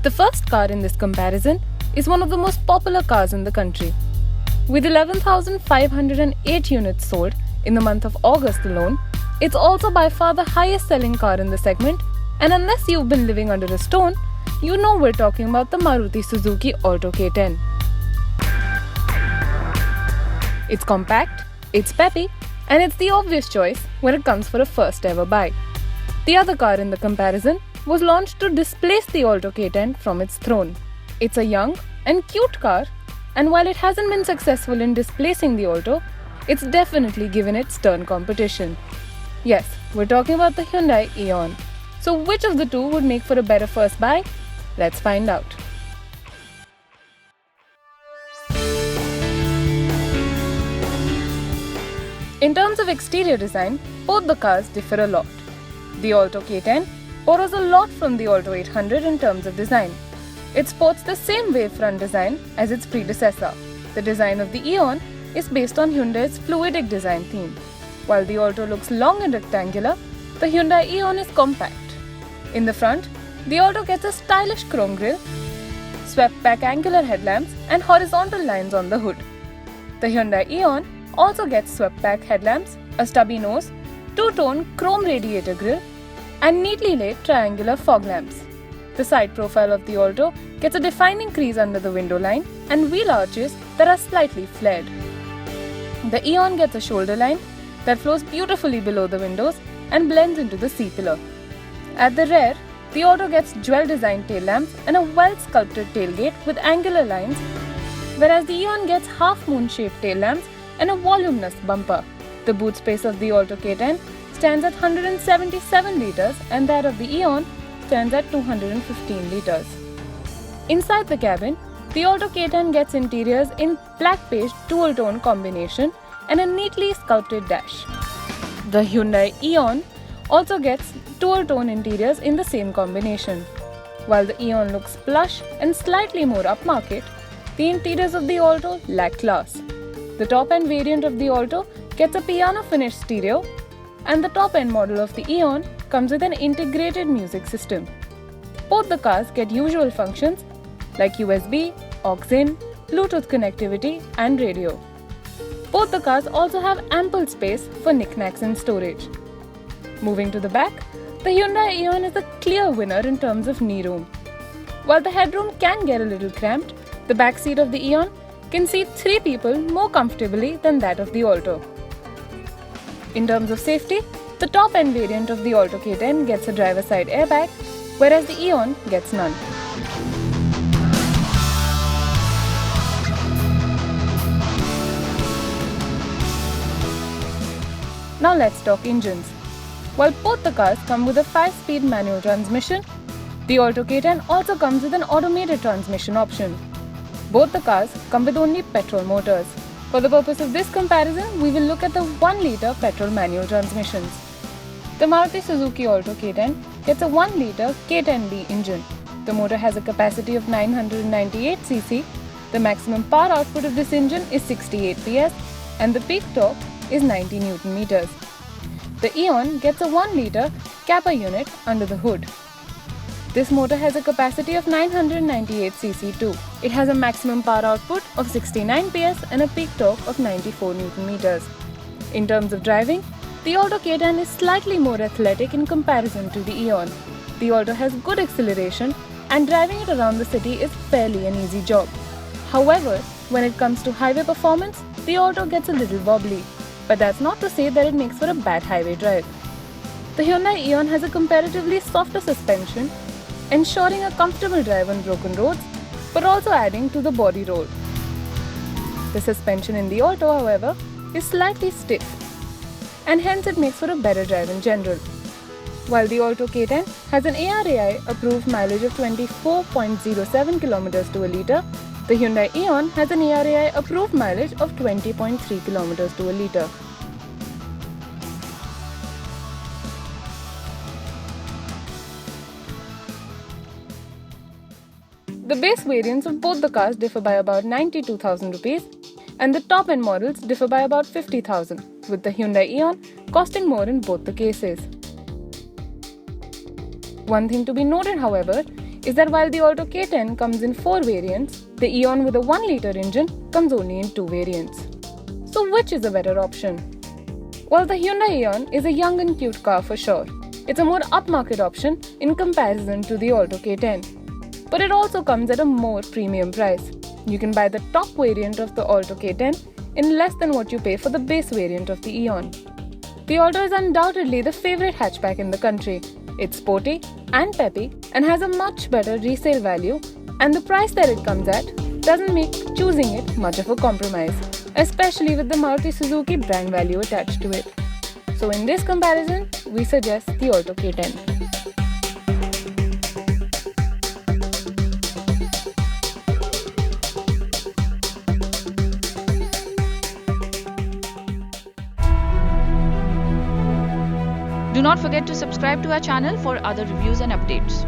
The first car in this comparison is one of the most popular cars in the country. With 11,508 units sold in the month of August alone, it's also by far the highest selling car in the segment, and unless you've been living under a stone, you know we're talking about the Maruti Suzuki Alto K10. It's compact, it's peppy, and it's the obvious choice when it comes for a first ever buy. The other car in the comparison was launched to displace the Alto K10 from its throne. It's a young and cute car, and while it hasn't been successful in displacing the Alto, it's definitely given it stern competition. Yes, we're talking about the Hyundai Eon. So which of the two would make for a better first buy? Let's find out. In terms of exterior design, both the cars differ a lot. The Alto K10 borrows a lot from the Alto 800 in terms of design. It sports the same wavefront design as its predecessor. The design of the Eon is based on Hyundai's fluidic design theme. While the Alto looks long and rectangular, the Hyundai Eon is compact. In the front, the Alto gets a stylish chrome grille, swept-back angular headlamps and horizontal lines on the hood. The Hyundai Eon also gets swept-back headlamps, a stubby nose, two-tone chrome radiator grille, and neatly laid triangular fog lamps. The side profile of the Alto gets a defining crease under the window line and wheel arches that are slightly flared. The Eon gets a shoulder line that flows beautifully below the windows and blends into the C-pillar. At the rear, the Alto gets jewel-designed tail lamps and a well-sculpted tailgate with angular lines, whereas the Eon gets half-moon-shaped tail lamps and a voluminous bumper. The boot space of the Alto K10 stands at 177 litres and that of the Eon stands at 215 litres. Inside the cabin, the Alto K10 gets interiors in black-beige dual-tone combination and a neatly sculpted dash. The Hyundai Eon also gets dual-tone interiors in the same combination. While the Eon looks plush and slightly more upmarket, the interiors of the Alto lack class. The top-end variant of the Alto gets a piano-finished stereo, and the top-end model of the Eon comes with an integrated music system. Both the cars get usual functions like USB, aux-in, Bluetooth connectivity and radio. Both the cars also have ample space for knickknacks and storage. Moving to the back, the Hyundai Eon is a clear winner in terms of knee room. While the headroom can get a little cramped, the back seat of the Eon can seat 3 people more comfortably than that of the Alto. In terms of safety, the top-end variant of the Alto K10 gets a driver side airbag, whereas the Eon gets none. Now let's talk engines. While both the cars come with a 5-speed manual transmission, the Alto K10 also comes with an automated transmission option. Both the cars come with only petrol motors. For the purpose of this comparison, we will look at the 1-litre petrol manual transmissions. The Maruti Suzuki Alto K10 gets a 1-litre K10B engine. The motor has a capacity of 998 cc, the maximum power output of this engine is 68 PS, and the peak torque is 90 Nm. The Eon gets a 1-litre Kappa unit under the hood. This motor has a capacity of 998 cc too. It has a maximum power output of 69 PS and a peak torque of 94 Nm. In terms of driving, the Alto K10 is slightly more athletic in comparison to the Eon. The Alto has good acceleration and driving it around the city is fairly an easy job. However, when it comes to highway performance, the Alto gets a little wobbly. But that's not to say that it makes for a bad highway drive. The Hyundai Eon has a comparatively softer suspension, ensuring a comfortable drive on broken roads, but also adding to the body roll. The suspension in the Alto, however, is slightly stiff, and hence it makes for a better drive in general. While the Alto K10 has an ARAI approved mileage of 24.07 km to a litre, the Hyundai Eon has an ARAI approved mileage of 20.3 km to a litre. The The base variants of both the cars differ by about 92,000 rupees and the top end models differ by about 50,000, with the Hyundai Eon costing more in both the cases. One thing to be noted, however, is that while the Alto K10 comes in 4 variants, the Eon with a 1-litre engine comes only in 2 variants. So which is a better option? Well, the Hyundai Eon is a young and cute car for sure. It's a more upmarket option in comparison to the Alto K10. But it also comes at a more premium price. You can buy the top variant of the Alto K10 in less than what you pay for the base variant of the Eon. The Alto is undoubtedly the favorite hatchback in the country. It's sporty and peppy and has a much better resale value, and the price that it comes at doesn't make choosing it much of a compromise, especially with the Maruti Suzuki brand value attached to it. So in this comparison, we suggest the Alto K10. Do not forget to subscribe to our channel for other reviews and updates.